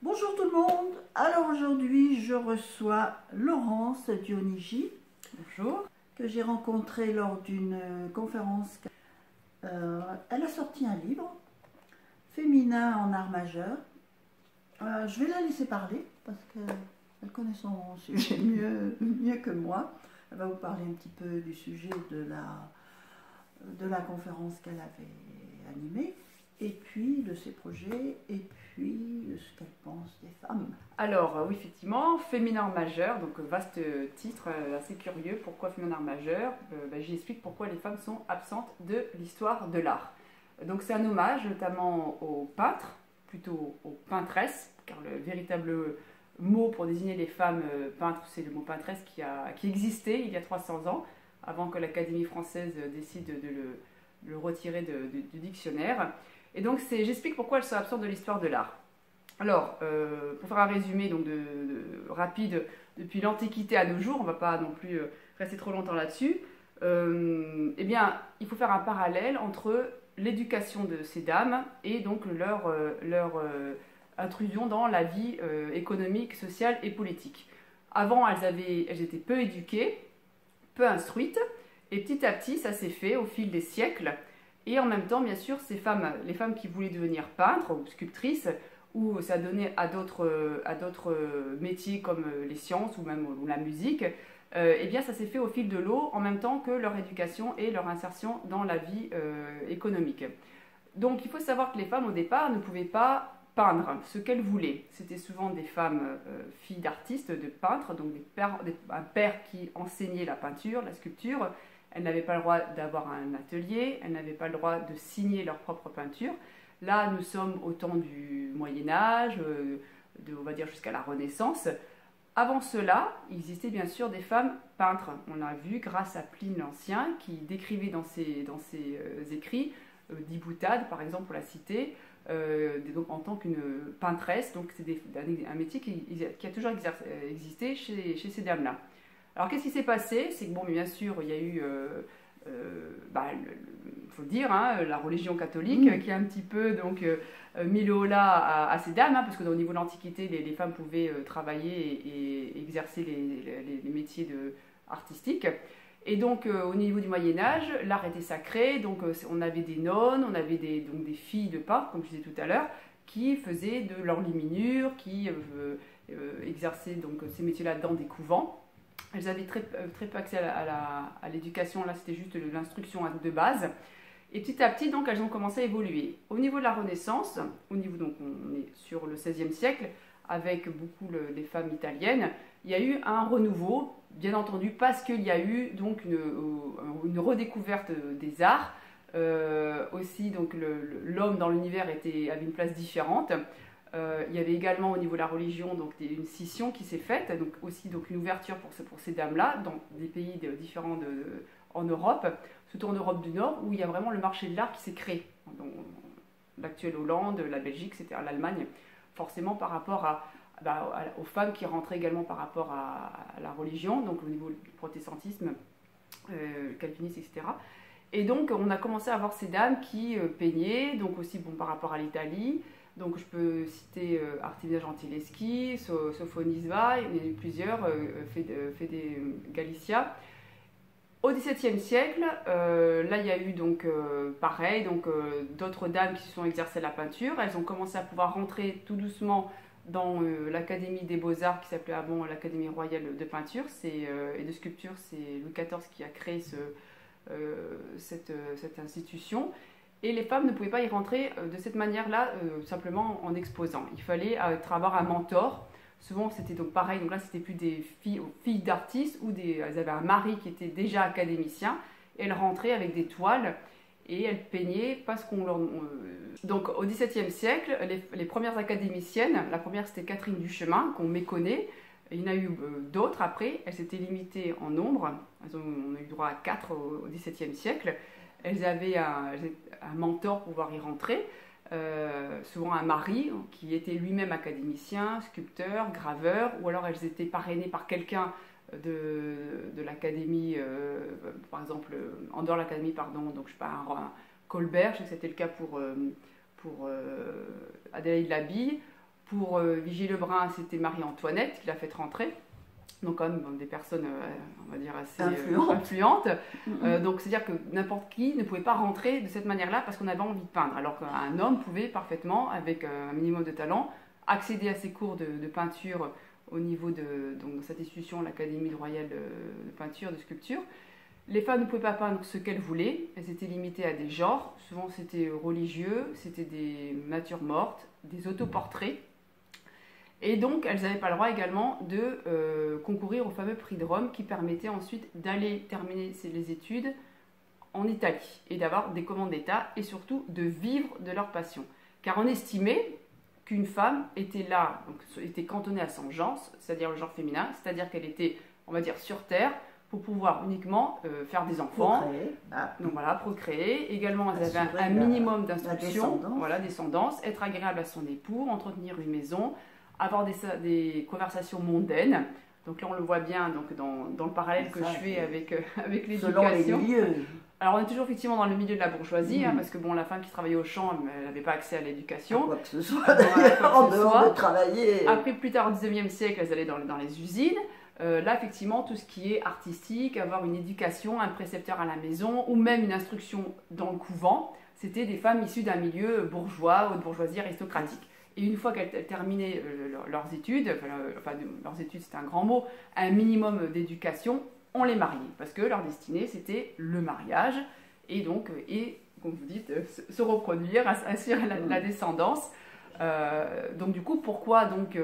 Bonjour tout le monde. Alors aujourd'hui, je reçois Laurence Dionigi, Bonjour. que j'ai rencontrée lors d'une conférence. Elle a sorti un livre, Féminin en art majeur. Je vais la laisser parler parce qu'elle connaît son sujet mieux que moi. Elle va vous parler un petit peu du sujet de la conférence qu'elle avait animée, et puis de ses projets, et puis de ce qu'elle pense des femmes. Alors, oui, effectivement, féminin majeur, donc vaste titre, assez curieux. Pourquoi féminin majeur? J'y explique pourquoi les femmes sont absentes de l'histoire de l'art. Donc, c'est un hommage notamment aux peintres, plutôt aux peintresses, car le véritable mot pour désigner les femmes peintres, c'est le mot peintresse qui existait il y a 300 ans, avant que l'Académie française décide de le retirer du dictionnaire. Et donc, j'explique pourquoi elles sont absentes de l'histoire de l'art. Alors, pour faire un résumé donc rapide, depuis l'Antiquité à nos jours, on ne va pas non plus rester trop longtemps là-dessus, eh bien, il faut faire un parallèle entre l'éducation de ces dames et donc leur intrusion dans la vie économique, sociale et politique. Avant, elles étaient peu éduquées, peu instruites, et petit à petit, ça s'est fait au fil des siècles. Et en même temps, bien sûr, les femmes qui voulaient devenir peintres ou sculptrices, ou ça donnait à d'autres métiers comme les sciences ou même la musique, eh bien ça s'est fait au fil de l'eau en même temps que leur éducation et leur insertion dans la vie économique. Donc il faut savoir que les femmes au départ ne pouvaient pas peindre ce qu'elles voulaient. C'était souvent des femmes filles d'artistes, de peintres, donc un père qui enseignait la peinture, la sculpture. Elles n'avaient pas le droit d'avoir un atelier, elles n'avaient pas le droit de signer leur propre peinture. Là, nous sommes au temps du Moyen-Âge, on va dire jusqu'à la Renaissance. Avant cela, il existait bien sûr des femmes peintres. On l'a vu grâce à Pline l'Ancien, qui décrivait dans ses écrits, Diboutade par exemple pour la citer, donc en tant qu'une peintresse. Donc c'est un métier qui a toujours existé chez ces dames-là. Alors qu'est-ce qui s'est passé? C'est que bon, bien sûr, il y a eu faut le dire, hein, la religion catholique qui a un petit peu donc, mis le holà à ces dames, hein, parce qu'au niveau de l'Antiquité, les femmes pouvaient travailler et exercer les métiers artistiques. Et donc au niveau du Moyen-Âge, l'art était sacré, donc on avait des nonnes, on avait donc des filles de peintres, comme je disais tout à l'heure, qui faisaient de l'enluminure, qui exerçaient donc, ces métiers-là dans des couvents. Elles avaient très peu accès à l'éducation, là c'était juste l'instruction de base. Et petit à petit, donc, elles ont commencé à évoluer. Au niveau de la Renaissance, donc, on est sur le XVIe siècle, avec beaucoup les femmes italiennes, il y a eu un renouveau, bien entendu, parce qu'il y a eu donc une redécouverte des arts. Aussi, donc, l'homme dans l'univers avait une place différente. Il y avait également au niveau de la religion donc, une scission qui s'est faite, donc aussi donc, une ouverture pour ces dames-là dans des pays différents en Europe, surtout en Europe du Nord, où il y a vraiment le marché de l'art qui s'est créé. L'actuelle Hollande, la Belgique, c'était l'Allemagne, forcément par rapport aux femmes qui rentraient également par rapport à la religion, donc au niveau du protestantisme, calvinisme, etc. Et donc on a commencé à voir ces dames qui peignaient, donc aussi bon, par rapport à l'Italie. Donc je peux citer Artemisia Gentileschi, Sophonie Zweig, il y en a eu plusieurs, Fede Galicia. Au XVIIe siècle, là il y a eu donc pareil, donc d'autres dames qui se sont exercées la peinture. Elles ont commencé à pouvoir rentrer tout doucement dans l'Académie des Beaux-Arts qui s'appelait avant l'Académie royale de peinture et de sculpture. C'est Louis XIV qui a créé cette institution. Et les femmes ne pouvaient pas y rentrer de cette manière-là, simplement en exposant. Il fallait avoir un mentor. Souvent, c'était donc pareil. Donc là, c'était plus des filles d'artistes ou elles avaient un mari qui était déjà académicien. Et elles rentraient avec des toiles et elles peignaient parce qu'on leur. Donc au XVIIe siècle, les premières académiciennes, la première c'était Catherine Duchemin, qu'on méconnaît. Il y en a eu d'autres après. Elles s'étaient limitées en nombre. On a eu droit à 4 au XVIIe siècle. Elles avaient un mentor pour pouvoir y rentrer, souvent un mari qui était lui-même académicien, sculpteur, graveur, ou alors elles étaient parrainées par quelqu'un de l'académie, par exemple, en dehors de l'académie, pardon, donc je sais pas, un Colbert, je sais que c'était le cas pour Adélaïde Labille, Pour Vigier Lebrun, c'était Marie-Antoinette qui l'a fait rentrer. Donc quand même bon, des personnes, on va dire, assez influentes. Donc c'est-à-dire que n'importe qui ne pouvait pas rentrer de cette manière-là parce qu'on avait envie de peindre. Alors qu'un homme pouvait parfaitement, avec un minimum de talent, accéder à ces cours de peinture au niveau de donc, cette institution, l'Académie royale de peinture, de sculpture. Les femmes ne pouvaient pas peindre ce qu'elles voulaient, elles étaient limitées à des genres, souvent c'était religieux, c'était des natures mortes, des autoportraits. Et donc elles n'avaient pas le droit également de concourir au fameux prix de Rome qui permettait ensuite d'aller terminer les études en Italie et d'avoir des commandes d'État et surtout de vivre de leur passion. Car on estimait qu'une femme était là, donc, était cantonnée à son genre, c'est-à-dire le genre féminin, c'est-à-dire qu'elle était, on va dire, sur Terre, pour pouvoir uniquement faire des enfants, donc voilà, procréer. Également, elles avaient un minimum d'instruction, voilà, descendance, être agréable à son époux, entretenir une maison, avoir des conversations mondaines. Donc là, on le voit bien donc, dans le parallèle que je fais avec l'éducation. Selon les milieux. Alors, on est toujours effectivement dans le milieu de la bourgeoisie, hein, parce que bon, la femme qui travaillait au champ, elle n'avait pas accès à l'éducation. Quoi que ce soit, en dehors de travailler. Après, plus tard, au XIXe siècle, elles allaient dans les usines. Là, effectivement, tout ce qui est artistique, avoir une éducation, un précepteur à la maison, ou même une instruction dans le couvent, c'était des femmes issues d'un milieu bourgeois ou de bourgeoisie aristocratique. Et une fois qu'elles terminaient leurs études, leurs études c'est un grand mot, un minimum d'éducation, on les mariait. Parce que leur destinée, c'était le mariage, et donc, comme vous dites, se reproduire, assurer la descendance. Donc du coup, pourquoi donc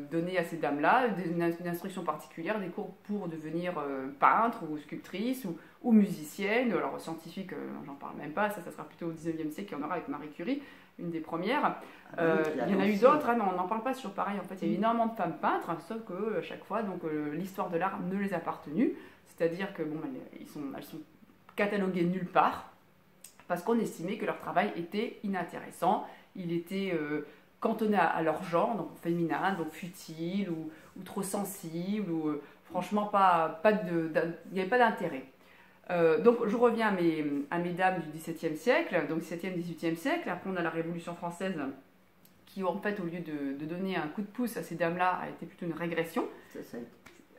donner à ces dames-là une instruction particulière, des cours pour devenir peintre ou sculptrice ou musicienne, alors scientifique, j'en parle même pas, ça sera plutôt au 19e siècle qu'il y en aura avec Marie Curie, une des premières. Il y en a eu d'autres, hein, on n'en parle pas, c'est toujours pareil, en fait, il y a eu énormément de femmes peintres, sauf que à chaque fois, donc l'histoire de l'art ne les a pas retenues, c'est-à-dire que bon, elles sont cataloguées nulle part, parce qu'on estimait que leur travail était inintéressant, il était cantonné à leur genre, donc féminin, donc futile ou trop sensible, ou franchement il n'y avait pas d'intérêt. Donc je reviens à mes dames du XVIIe siècle, donc XVIIe, XVIIIe siècle, après on a la Révolution française qui en fait au lieu de donner un coup de pouce à ces dames-là a été plutôt une régression. C'est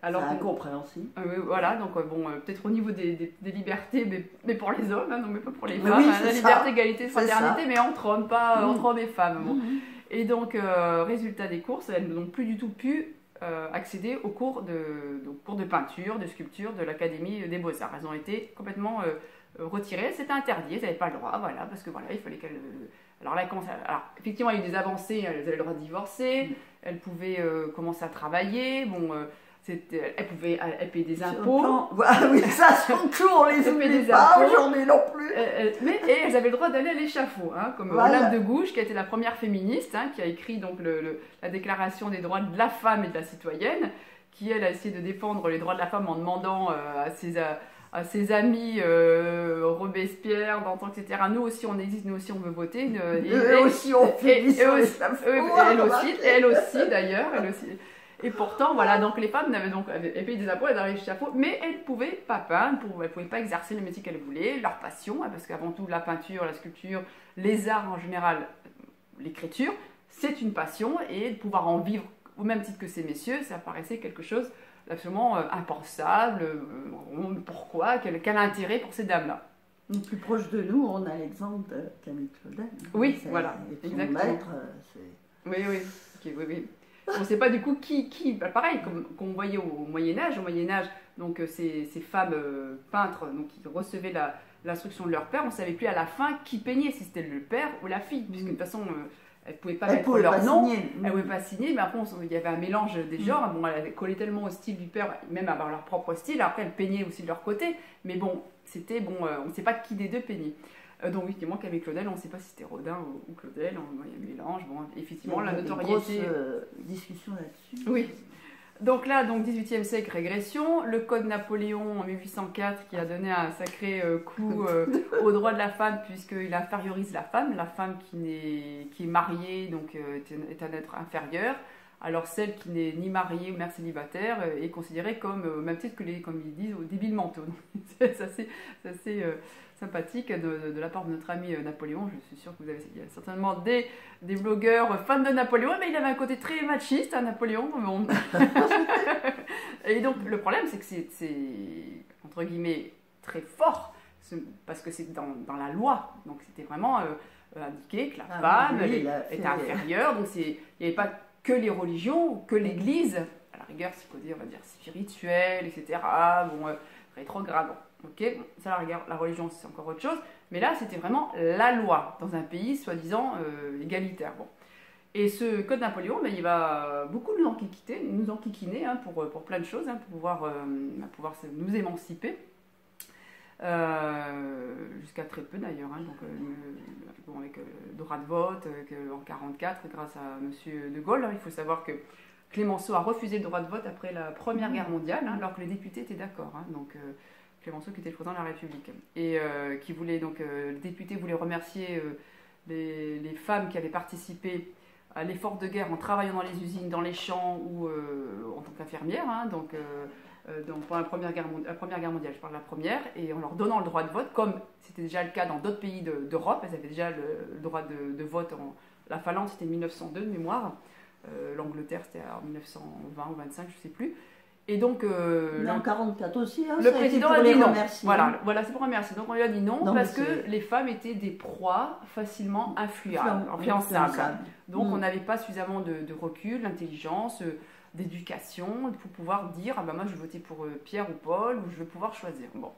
incompréhensible. Voilà, donc bon, peut-être au niveau des libertés, mais pour les hommes, hein, non, mais pas pour les femmes. Oui, la liberté, égalité, fraternité, mais entre hommes, pas entre hommes et femmes. Bon. Et donc, résultat des courses, elles n'ont plus du tout pu accéder aux cours de peinture, de sculpture de l'Académie des Beaux-Arts. Elles ont été complètement retirées, c'était interdit, elles n'avaient pas le droit, voilà, parce que voilà, il fallait qu'elles... Alors là, alors, effectivement, il y a eu des avancées, elles avaient le droit de divorcer, elles pouvaient commencer à travailler, bon... Elle paye des impôts. Oui, ça, surtout, on les oublie pas aujourd'hui non plus. Mais elles avaient le droit d'aller à l'échafaud, hein, comme Olympe de Gouges, qui a été la première féministe, hein, qui a écrit donc, la déclaration des droits de la femme et de la citoyenne, qui, elle, a essayé de défendre les droits de la femme en demandant à ses amis Robespierre, Danton, etc. Nous aussi, on existe, nous aussi, on veut voter. Eux aussi, on finit sur l'échafaud. Elle aussi, d'ailleurs. Et pourtant, voilà, donc les femmes elles payaient des impôts, elles avaient les chapeaux, mais elles ne pouvaient pas peindre, elles ne pouvaient pas exercer le métier qu'elles voulaient, leur passion, parce qu'avant tout, la peinture, la sculpture, les arts en général, l'écriture, c'est une passion, et de pouvoir en vivre au même titre que ces messieurs, ça paraissait quelque chose d'absolument impensable. Pourquoi? Quel intérêt pour ces dames-là? Plus proche de nous, on a l'exemple de Camille Claudel. Oui, voilà, exactement. Maître, oui. On ne sait pas du coup qui pareil, comme on voyait au Moyen-Âge, donc ces femmes peintres donc, qui recevaient l'instruction de leur père, on ne savait plus à la fin qui peignait, si c'était le père ou la fille, puisque de toute façon, elles ne pouvaient pas mettre leur nom, elles ne pouvaient pas signer, mais après il y avait un mélange des genres, bon, elles collaient tellement au style du père, même avoir leur propre style, après elles peignaient aussi de leur côté, mais bon, on ne sait pas qui des deux peignait. Donc effectivement qu'avec Claudel, on ne sait pas si c'était Rodin ou Claudel, il y a un mélange, bon, effectivement la notoriété... Il y a une grosse discussion là-dessus. Oui. Donc là, donc 18e siècle, régression, le Code Napoléon en 1804 qui a donné un sacré coup aux droits de la femme puisqu'il infériorise la femme qui est mariée, donc est un être inférieur, Alors celle qui n'est ni mariée ou mère célibataire est considérée comme, au même titre que les, comme ils disent, débiles mentaux. C'est assez sympathique de la part de notre ami Napoléon. Je suis sûre que vous avez, il y a certainement des blogueurs fans de Napoléon, mais il avait un côté très machiste, hein, Napoléon. Bon. Et donc le problème, c'est que c'est entre guillemets très fort, parce que c'est dans la loi. Donc c'était vraiment indiqué que la femme était inférieure. Donc il n'y avait pas que les religions, que l'Église, à la rigueur, c'est côté, on va dire, spirituel, etc. Bon, rétrograde. Ok, ça, la religion, c'est encore autre chose. Mais là, c'était vraiment la loi dans un pays soi-disant égalitaire. Bon. Et ce code Napoléon, ben, il va beaucoup nous enquiquiner hein, pour plein de choses, hein, pour pouvoir nous émanciper. Jusqu'à très peu d'ailleurs, hein, donc, avec le droit de vote en 1944, grâce à M. de Gaulle. Il faut savoir que Clémenceau a refusé le droit de vote après la Première Guerre mondiale, hein, alors que les députés étaient d'accord. Hein, donc Clémenceau qui était le président de la République. Et qui voulait, donc, les députés voulaient remercier les femmes qui avaient participé à l'effort de guerre en travaillant dans les usines, dans les champs ou en tant qu'infirmières. Hein, donc pendant la Première Guerre mondiale, je parle de la première, et en leur donnant le droit de vote, comme c'était déjà le cas dans d'autres pays d'Europe, elles avaient déjà le droit de vote. La Finlande, c'était 1902 de mémoire, l'Angleterre, c'était en 1920 ou 25, je ne sais plus. Et donc, mais en 1944 aussi, hein, le président a dit non. Remercier. Voilà, c'est pour remercier. Donc on lui a dit non parce que les femmes étaient des proies facilement influençables. Donc on n'avait pas suffisamment de recul, d'intelligence, d'éducation pour pouvoir dire ah ben moi je vais voter pour Pierre ou Paul ou je vais pouvoir choisir. Bon.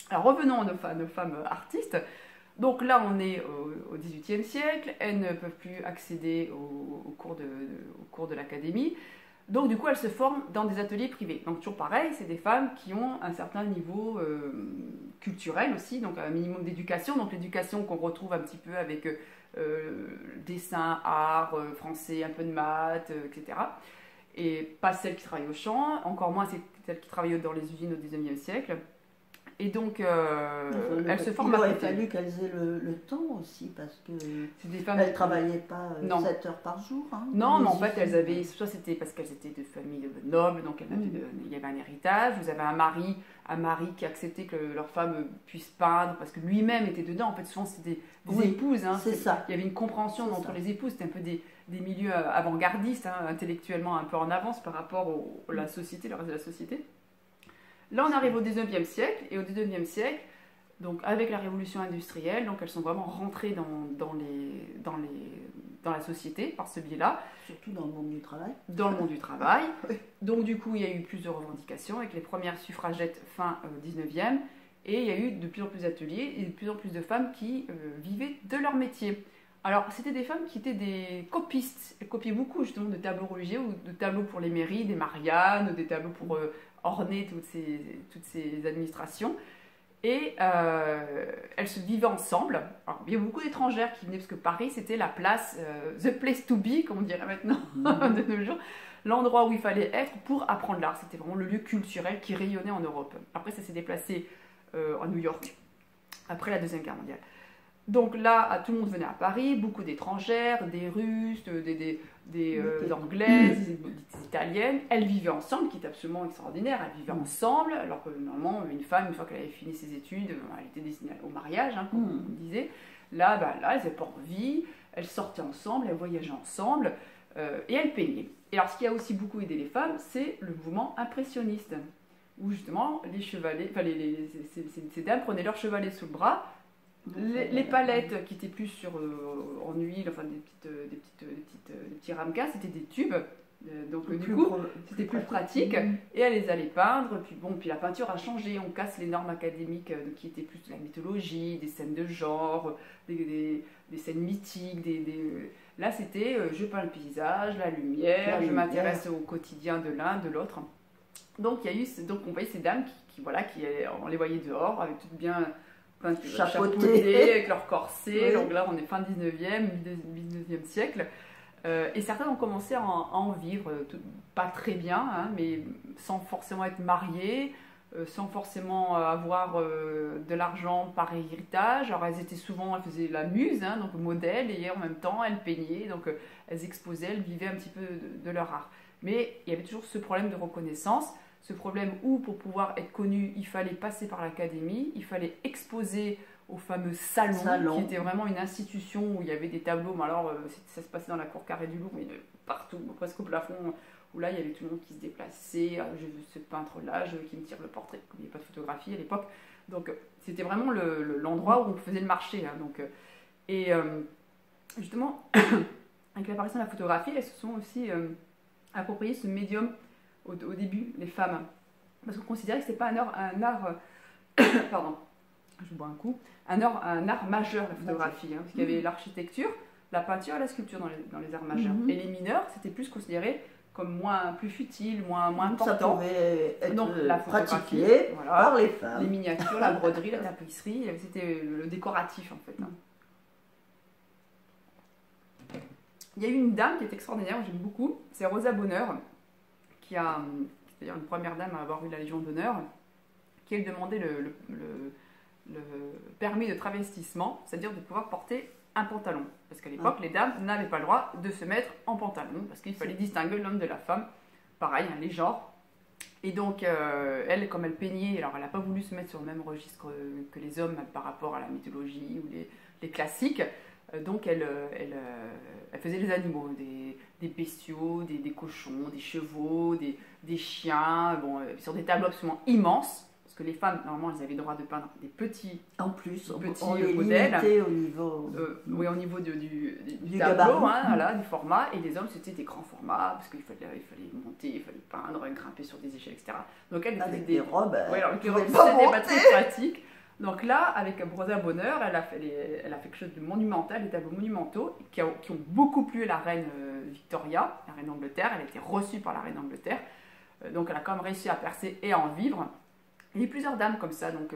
Alors revenons à nos femmes artistes. Donc là on est au XVIIIe siècle, elles ne peuvent plus accéder au cours de l'académie. Donc du coup elles se forment dans des ateliers privés. Donc toujours pareil, c'est des femmes qui ont un certain niveau culturel aussi, donc un minimum d'éducation. Donc l'éducation qu'on retrouve un petit peu avec dessin, art, français, un peu de maths, etc. Et pas celles qui travaillent au champ, encore moins celles qui travaillent dans les usines au XIXe siècle. Et donc, elles se forment à côté. Il aurait fallu qu'elles aient le temps aussi, parce que des femmes elles ne travaillaient pas 7 heures par jour. Hein, non, mais en fait, elles avaient, soit c'était parce qu'elles étaient de familles nobles, donc il y avait un héritage. Vous avez un mari qui acceptait que leur femme puisse peindre, parce que lui-même était dedans. En fait, souvent, c'était des épouses. Hein, c'est ça. Il y avait une compréhension entre les épouses. C'était un peu des milieux avant-gardistes, hein, intellectuellement un peu en avance par rapport à la société, le reste de la société. Là, on arrive au XIXe siècle, et au XIXe siècle, donc avec la révolution industrielle, donc elles sont vraiment rentrées dans la société par ce biais-là. Surtout dans le monde du travail. Dans le monde du travail. Donc du coup, il y a eu plus de revendications avec les premières suffragettes fin 19e, et il y a eu de plus en plus d'ateliers et de plus en plus de femmes qui vivaient de leur métier. Alors, c'était des femmes qui étaient des copistes. Elles copiaient beaucoup justement de tableaux religieux ou de tableaux pour les mairies, des Mariannes, des tableaux pour orner toutes ces administrations. Et elles se vivaient ensemble. Alors, il y a beaucoup d'étrangères qui venaient parce que Paris, c'était la place, the place to be, comme on dirait maintenant de nos jours, l'endroit où il fallait être pour apprendre l'art. C'était vraiment le lieu culturel qui rayonnait en Europe. Après, ça s'est déplacé à New York, après la Deuxième Guerre mondiale. Donc là, tout le monde venait à Paris, beaucoup d'étrangères, des Russes, des Anglaises, des Italiennes. Elles vivaient ensemble, qui est absolument extraordinaire. Elles vivaient ensemble, alors que normalement, une femme, une fois qu'elle avait fini ses études, elle était destinée au mariage, hein, comme on disait. Là, elles n'avaient pas envie, elles sortaient ensemble, elles voyageaient ensemble, et elles peignaient. Et alors, ce qui a aussi beaucoup aidé les femmes, c'est le mouvement impressionniste, où justement, les chevalets, enfin, ces dames prenaient leur chevalet sous le bras. Les palettes qui étaient plus en huile, enfin des petits ramequins, c'était des tubes, donc du coup c'était plus pratique, et elle les allait peindre. Puis la peinture a changé, on casse les normes académiques qui étaient plus de la mythologie, des scènes de genre, des scènes mythiques, là c'était je peins le paysage, la lumière, je m'intéresse au quotidien de l'un, de l'autre. Donc on voyait ces dames on les voyait dehors avec toutes bien chapeautés avec leur corset. Donc là on est fin 19e siècle, et certaines ont commencé à en vivre, pas très bien, hein, mais sans forcément être mariées, sans forcément avoir de l'argent par héritage. Alors elles faisaient la muse, hein, donc modèle, et en même temps elles peignaient, donc elles exposaient, elles vivaient un petit peu de leur art. Mais il y avait toujours ce problème de reconnaissance, ce problème où pour pouvoir être connu, il fallait passer par l'académie, il fallait exposer au fameux salon, qui était vraiment une institution où il y avait des tableaux, mais alors ça se passait dans la cour carrée du Louvre, mais partout, presque au plafond, où là il y avait tout le monde qui se déplaçait, je veux ce peintre-là, je veux qu'il me tire le portrait, il n'y avait pas de photographie à l'époque, donc c'était vraiment l'endroit où on faisait le marché. Hein, donc, justement, avec l'apparition de la photographie, elles se sont aussi approprié ce médium au début, les femmes, parce qu'on considérait que ce n'était pas un art pardon, je bois un coup, un art majeur, la photographie, hein, parce qu'il y avait l'architecture, la peinture et la sculpture dans les arts majeurs. Et les mineurs, c'était plus considéré comme plus futile, moins important. Ça pouvait être donc, la photographie, voilà, par les femmes. Les miniatures, la broderie, la tapisserie, c'était le décoratif en fait. Hein. Il y a eu une dame qui est extraordinaire, j'aime beaucoup, c'est Rosa Bonheur, qui a, c'est-à-dire une première dame à avoir eu la Légion d'honneur, qui elle demandait le permis de travestissement, c'est-à-dire de pouvoir porter un pantalon. Parce qu'à l'époque, les dames n'avaient pas le droit de se mettre en pantalon, parce qu'il fallait distinguer l'homme de la femme, pareil, hein, les genres. Et donc, elle, comme elle peignait, alors elle n'a pas voulu se mettre sur le même registre que les hommes par rapport à la mythologie ou les classiques. Donc, elle faisait les animaux, des bestiaux, des cochons, des chevaux, des chiens, bon, sur des tableaux absolument immenses. Parce que les femmes, normalement, elles avaient le droit de peindre des petits, en plus, on les modèles. Au niveau, oui, au niveau du tableau, hein, voilà, du format. Et les hommes, c'était des grands formats, parce qu'il fallait monter, il fallait peindre, grimper sur des échelles, etc. Donc, elles faisaient des robes. Oui, alors avec les robes, c'était pas très pratique. Donc là, avec Rosa Bonheur, elle a fait quelque chose de monumental, des tableaux monumentaux, qui ont beaucoup plu à la reine Victoria, la reine d'Angleterre. Elle a été reçue par la reine d'Angleterre. Donc elle a quand même réussi à percer et à en vivre. Il y a plusieurs dames comme ça, donc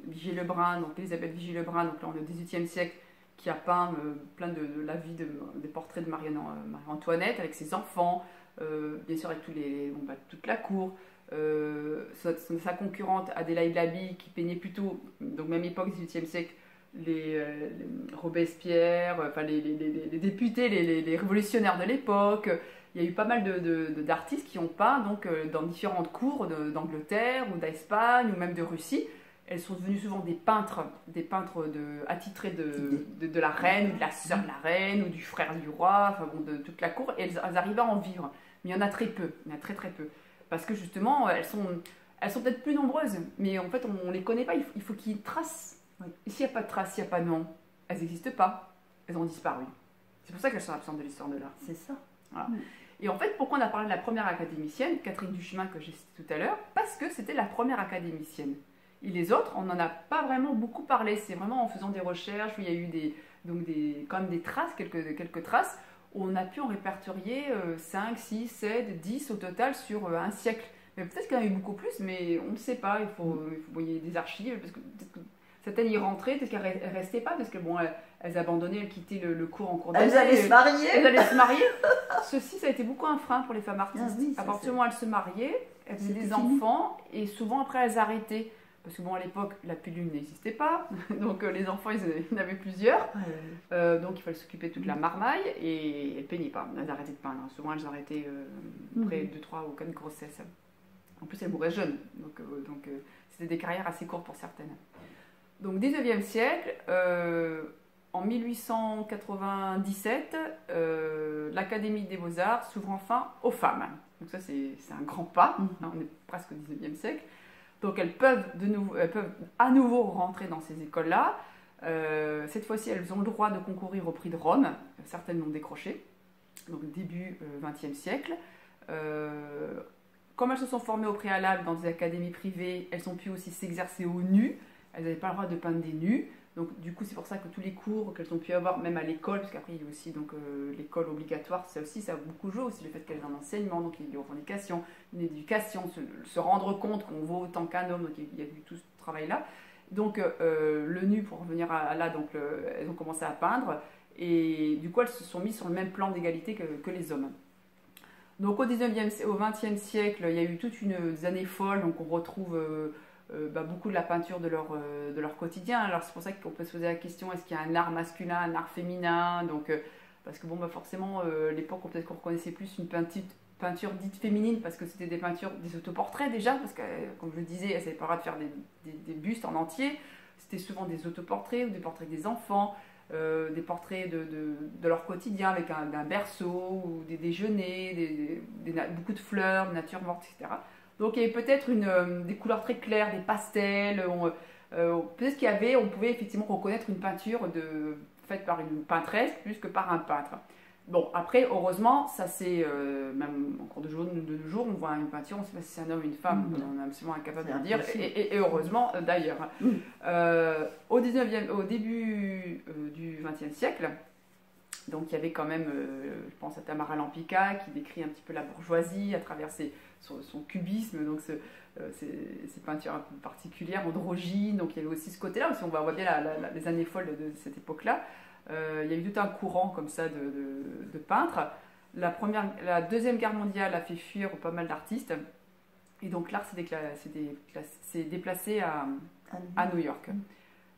Vigée-Lebrun, donc Elisabeth Vigée-Lebrun, donc là on est au XVIIIe siècle, qui a peint plein de la vie, des portraits de Marie-Antoinette avec ses enfants, bien sûr avec toute la cour. Sa concurrente Adélaïde Labille qui peignait plutôt, donc même époque XVIIIe siècle, les Robespierre, enfin les députés, les révolutionnaires de l'époque. Il y a eu pas mal d'artistes qui ont peint donc, dans différentes cours d'Angleterre ou d'Espagne ou même de Russie. Elles sont devenues souvent des peintres attitrés de la reine ou de la sœur de la reine ou du frère du roi, enfin bon, de toute la cour, et elles arrivent à en vivre. Mais il y en a très peu, il y en a très très peu. Parce que justement, elles sont peut-être plus nombreuses, mais en fait, on ne les connaît pas. Il faut qu'il y ait une trace. Et s'il n'y a pas de trace, s'il n'y a pas de nom, elles n'existent pas. Elles ont disparu. C'est pour ça qu'elles sont absentes de l'histoire de l'art. C'est ça. Voilà. Et en fait, pourquoi on a parlé de la première académicienne, Catherine Duchemin, que j'ai citée tout à l'heure? Parce que c'était la première académicienne. Et les autres, on n'en a pas vraiment beaucoup parlé. C'est vraiment en faisant des recherches où il y a eu quand même des traces, quelques traces, où on a pu en répertorier 5, 6, 7, 10 au total sur un siècle. Mais peut-être qu'il y en a eu beaucoup plus, mais on ne sait pas. Il faut y a des archives, parce que peut-être que certaines y rentraient, peut-être qu'elles ne restaient pas, parce que bon, elles abandonnaient, elles quittaient le cours en cours d'année. Elles allaient se marier. Elles allaient se marier. Ceci, ça a été beaucoup un frein pour les femmes artistes. Ah oui, à partir du moment où elles se mariaient, elles faisaient des enfants, et souvent après elles arrêtaient. Parce que bon, à l'époque, la pilule n'existait pas, donc les enfants, ils en avaient plusieurs. Donc il fallait s'occuper de toute la marmaille, et elles ne peignaient pas, elles arrêtaient de peindre. Souvent, elles arrêtaient après 2, 3 ou 4 grossesses. En plus, elles mouraient jeunes, donc c'était des carrières assez courtes pour certaines. Donc 19e siècle, en 1897, l'Académie des Beaux-Arts s'ouvre enfin aux femmes. Donc ça, c'est un grand pas, on est presque au 19e siècle. Donc elles peuvent à nouveau rentrer dans ces écoles-là. Cette fois-ci, elles ont le droit de concourir au prix de Rome. Certaines l'ont décroché, donc début XXe siècle. Comme elles se sont formées au préalable dans des académies privées, elles ont pu aussi s'exercer au nu. Elles n'avaient pas le droit de peindre des nus. Donc du coup, c'est pour ça que tous les cours qu'elles ont pu avoir, même à l'école, parce qu'après il y a aussi l'école obligatoire, ça a beaucoup joué aussi, le fait qu'elles aient un enseignement, donc il y a des revendications, une éducation, se rendre compte qu'on vaut autant qu'un homme, donc il y a eu tout ce travail-là. Donc le nu, pour revenir à là, donc elles ont commencé à peindre, et du coup elles se sont mises sur le même plan d'égalité que les hommes. Donc au 19e, au 20e siècle, il y a eu toutes des années folles, donc on retrouve beaucoup de la peinture de leur quotidien. Alors c'est pour ça qu'on peut se poser la question, est-ce qu'il y a un art masculin, un art féminin? Donc, parce que bon, forcément, l'époque, peut-être qu'on reconnaissait plus une peinture dite féminine, parce que c'était des peintures, des autoportraits déjà, parce que, comme je le disais, elles n'avaient pas le droit de faire des bustes en entier. C'était souvent des autoportraits ou des portraits des enfants, des portraits de leur quotidien avec un berceau ou des déjeuners, beaucoup de fleurs, de nature morte, etc. Donc il y avait peut-être des couleurs très claires, des pastels. Peut-être on pouvait effectivement reconnaître une peinture faite par une peintresse plus que par un peintre. Bon, après, heureusement, ça c'est, même encore de nos jours, on voit une peinture, on ne sait pas si c'est un homme ou une femme, on est absolument incapable de le dire, et heureusement d'ailleurs. Au début du XXe siècle, donc il y avait quand même, je pense à Tamara Lampica, qui décrit un petit peu la bourgeoisie à travers son cubisme, donc ces peintures un peu particulières, androgynes, donc il y avait aussi ce côté-là, parce qu'on voit bien les années folles de cette époque-là. Il y a eu tout un courant comme ça de peintres. La Deuxième Guerre mondiale a fait fuir pas mal d'artistes. Et donc l'art s'est déplacé à New York.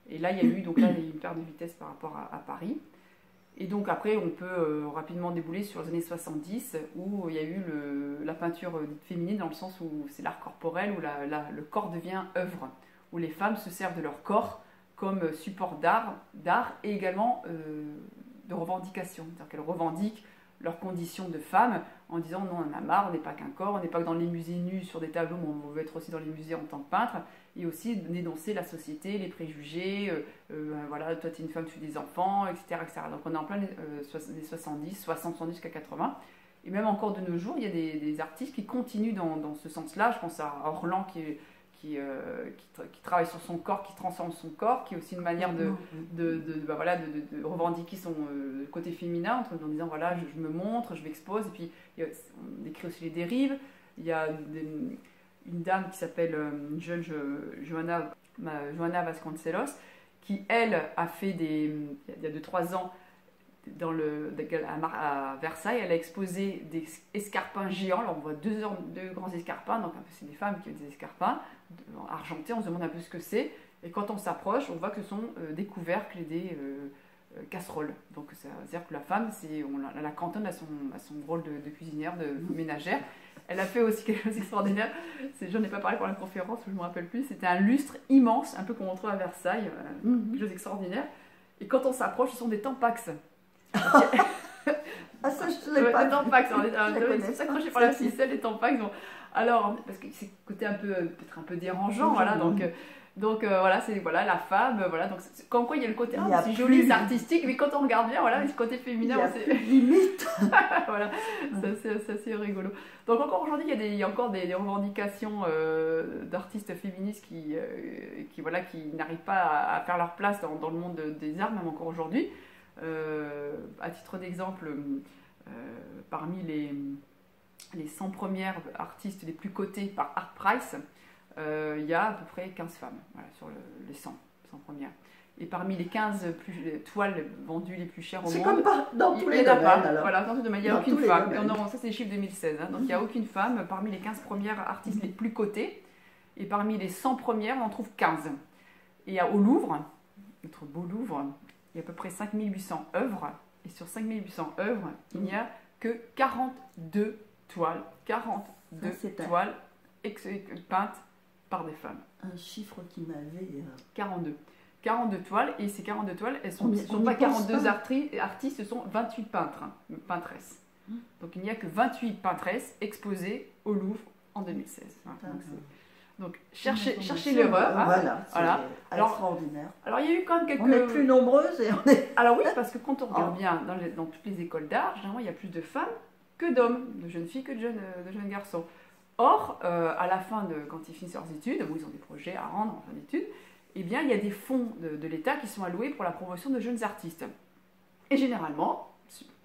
Et là, il y a eu une perte de vitesse par rapport à Paris. Et donc après, on peut rapidement débouler sur les années 70, où il y a eu la peinture féminine, dans le sens où c'est l'art corporel, où le corps devient œuvre, où les femmes se servent de leur corps comme support d'art et également de revendication. C'est-à-dire qu'elles revendiquent leurs conditions de femmes en disant non, on en a marre, on n'est pas qu'un corps, on n'est pas que dans les musées nus sur des tableaux, mais on veut être aussi dans les musées en tant que peintre, et aussi dénoncer la société, les préjugés, voilà, toi tu es une femme, tu fais des enfants, etc., etc. Donc on est en plein les 70, 60, 70 jusqu'à 80. Et même encore de nos jours, il y a des artistes qui continuent dans ce sens-là. Je pense à Orlan qui travaille sur son corps, qui transforme son corps, qui est aussi une manière de revendiquer son côté féminin, en disant voilà, je me montre, je m'expose, et puis on décrit aussi les dérives. Il y a une dame qui s'appelle Johanna Vasconcelos, qui elle a fait il y a 2-3 ans, à Versailles, elle a exposé des escarpins géants. Alors on voit deux grands escarpins, donc c'est des femmes qui ont des escarpins argentés, on se demande un peu ce que c'est, et quand on s'approche, on voit que ce sont des couvercles et des casseroles. Donc ça veut dire que la femme, on la cantonne à son rôle de cuisinière, de ménagère. Elle a fait aussi quelque chose d'extraordinaire, j'en ai pas parlé pour la conférence, je ne me rappelle plus, c'était un lustre immense, un peu qu'on retrouve à Versailles, quelque chose d'extraordinaire, et quand on s'approche, ce sont des tampax. Ah, ça, je ne l'ai pas. Des tampax, ils sont accrochés par la ficelle, les tampax. Alors, parce que c'est le côté peut-être un peu dérangeant, voilà, donc voilà, c'est la femme, voilà, donc comme quoi il y a le côté c'est joli, c'est artistique, mais quand on regarde bien, voilà, ce côté féminin, c'est limite. Voilà, c'est assez rigolo. Donc encore aujourd'hui, il y a encore des revendications d'artistes féministes qui n'arrivent pas à faire leur place dans le monde des arts, même encore aujourd'hui. À titre d'exemple, parmi les 100 premières artistes les plus cotés par Art Price, il y a à peu près 15 femmes, voilà, sur les 100 premières. Et parmi les 15 toiles vendues les plus chères au monde, c'est comme dans tous les domaines. Voilà, dans tous les domaines, il n'y a aucune femme. Ça, c'est les chiffres 2016. Donc il n'y a aucune femme parmi les 15 premières artistes les plus cotées. Et parmi les 100 premières, on en trouve 15. Et au Louvre, notre beau Louvre, il y a à peu près 5800 œuvres. Et sur 5800 œuvres, il n'y a que 42 toiles. 42 toiles peintes par des femmes. Un chiffre qui m'avait... 42 toiles, et ces 42 toiles, elles ne sont pas 42 artistes, ce sont 28 peintresses. Donc il n'y a que 28 peintresses exposées au Louvre en 2016. Donc cherchez l'erreur. Voilà. Extraordinaire. Alors il y a eu quand même quelques... On est plus nombreuses et on est... Alors oui, parce que quand on regarde bien dans toutes les écoles d'art, généralement il y a plus de femmes que d'hommes, de jeunes filles que de jeunes garçons. Or, à la fin quand ils finissent leurs études, ils ont des projets à rendre en fin d'études, eh bien, il y a des fonds de l'État qui sont alloués pour la promotion de jeunes artistes. Et généralement,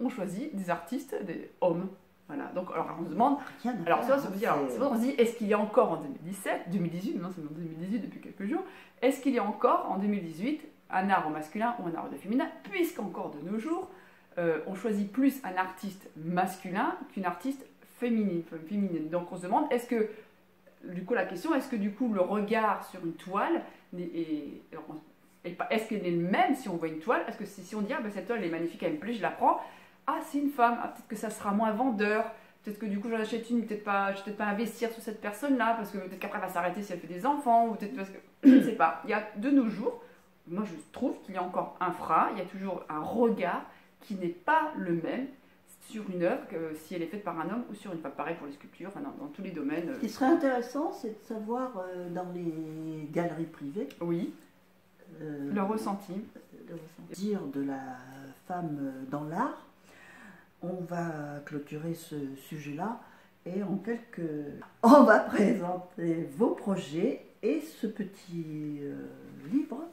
on choisit des artistes, des hommes. Voilà. Donc, alors on se demande, on se dit, est-ce qu'il y a encore en 2018, non, c'est en 2018 depuis quelques jours, est-ce qu'il y a encore en 2018 un art au masculin ou un art au féminin, puisqu'encore de nos jours, on choisit plus un artiste masculin qu'une artiste féminine. Donc on se demande, est-ce que, du coup la question, est-ce que du coup le regard sur une toile est-ce qu'elle est le même si on voit une toile? Est-ce que si on dit, ah, ben, cette toile elle est magnifique, elle me plaît, je la prends, ah c'est une femme, ah, peut-être que ça sera moins vendeur, peut-être que du coup j'en achète une, peut-être pas, je vais peut-être pas investir sur cette personne-là, parce que peut-être qu'après elle va s'arrêter si elle fait des enfants, ou peut-être parce que, je ne sais pas. Il y a de nos jours, moi je trouve qu'il y a encore un frein, il y a toujours un regard qui n'est pas le même sur une œuvre que si elle est faite par un homme ou sur une femme. Pareil pour les sculptures, enfin, dans tous les domaines. Ce qui serait intéressant, c'est de savoir dans les galeries privées. Oui. Le ressenti. Dire de la femme dans l'art. On va clôturer ce sujet-là et on va présenter vos projets et ce petit livre.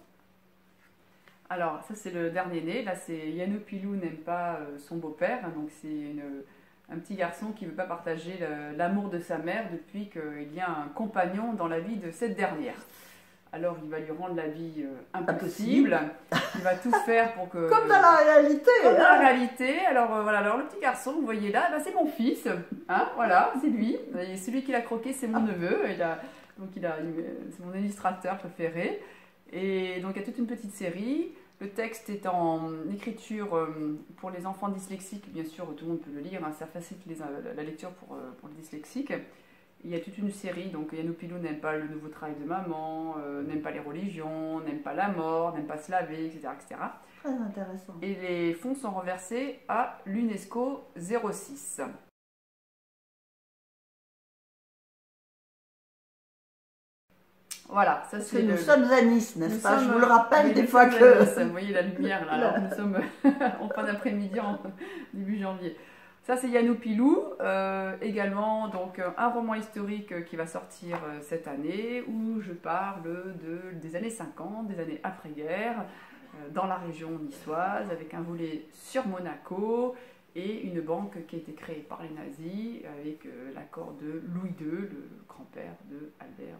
Alors, ça c'est le dernier né. Là, c'est Yanupilou n'aime pas son beau-père. Donc, c'est un petit garçon qui ne veut pas partager l'amour de sa mère depuis qu'il y a un compagnon dans la vie de cette dernière. Alors, il va lui rendre la vie impossible. Il va tout faire pour que... Comme dans la réalité. Comme dans la réalité. Alors, voilà. Alors, le petit garçon, vous voyez là, bah, c'est mon fils. Hein, voilà, c'est lui. Et celui qui l'a croqué, c'est mon neveu. C'est mon illustrateur préféré. Et donc, il y a toute une petite série. Le texte est en écriture pour les enfants dyslexiques. Bien sûr, tout le monde peut le lire. Hein, ça facilite la lecture pour les dyslexiques. Il y a toute une série, donc Yanupilou n'aime pas le nouveau travail de maman, n'aime pas les religions, n'aime pas la mort, n'aime pas se laver, etc., etc. Très intéressant. Et les fonds sont reversés à l'UNESCO 06. Voilà, ça c'est nous sommes à Nice, n'est-ce pas? Je vous le rappelle des fois que... Nice. Vous voyez la lumière là, alors nous sommes en fin d'après-midi, début janvier. Ça c'est Yanupilou, également donc un roman historique qui va sortir cette année où je parle des années 50, des années après-guerre, dans la région niçoise, avec un volet sur Monaco et une banque qui a été créée par les nazis avec l'accord de Louis II, le grand-père de Albert,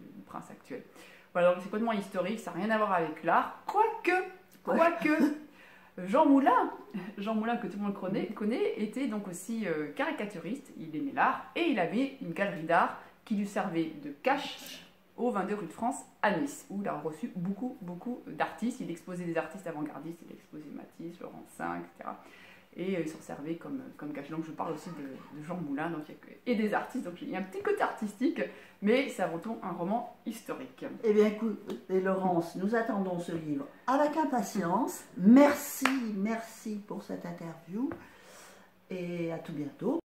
le prince actuel. Voilà, donc c'est complètement historique, ça n'a rien à voir avec l'art, quoique Jean Moulin, que tout le monde connaît, était donc aussi caricaturiste, il aimait l'art et il avait une galerie d'art qui lui servait de cache au 22 rue de France à Nice, où il a reçu beaucoup d'artistes. Il exposait des artistes avant-gardistes, il a exposé Matisse, Laurent V, etc. Et il s'en servait comme cache. Donc je parle aussi de Jean Moulin et des artistes, donc il y a un petit côté artistique, mais c'est avant tout un roman historique. Eh bien écoutez Laurence, nous attendons ce livre avec impatience. Merci pour cette interview et à tout bientôt.